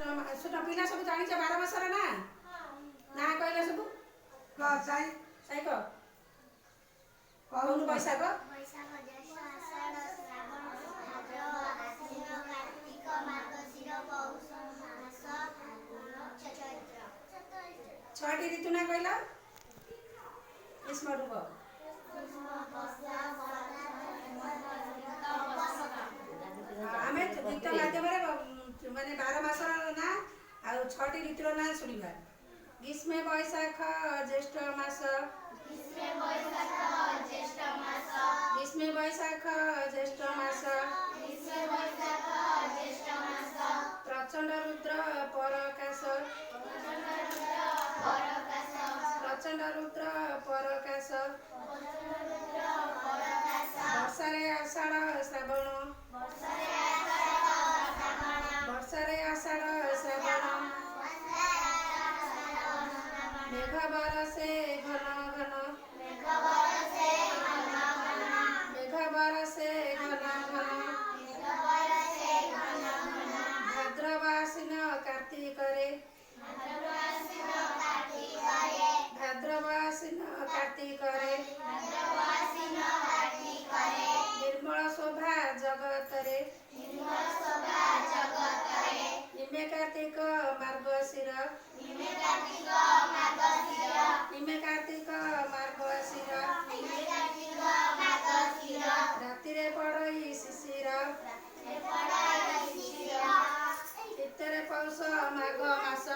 सुन पिला सब जानी 12 मासर ना ना कहले सब साई साई कह कौन बैशाख ବୈଶାଖ ଜ୍ୟେଷ୍ଠ ଆଷାଢ଼ ଶ୍ରାବଣ ଭାଦ୍ରବ ଆଶ୍ୱିନ କାର୍ତ୍ତିକ ମାର୍ଗଶିର ପୌଷ ମାସ ଚୈତ୍ର 6ଟି ଋତୁ ନା କହିଲ ଗ୍ରୀଷ୍ମ ଋତୁ ଆମେ ଗୀତ ମାଧ୍ୟମରେ ମାନେ 12 ମାସର ନା ଆଉ 6ଟି ଋତୁର ନା ଶୁଣିବା ଗ୍ରୀଷ୍ମ ବୈଶାଖ ଜ୍ୟେଷ୍ଠ ମାସ ଗ୍ରୀଷ୍ମ ବୈଶାଖ ଜ୍ୟେଷ୍ଠ ମାସ ପ୍ରଚଣ୍ଡ ରୁଦ୍ର ପରକାଶ ବର୍ଷାରେ ଆଷାଢ଼ ଶ୍ରାବଣ मेघ बरसे घन घन भाद्रवासिन कार्तिकरे निर्मल शोभा जगतरे निमे कार्तिक मार्गशीर रातिरे पड़ई शिशिर चित्तरे पौष माघ मास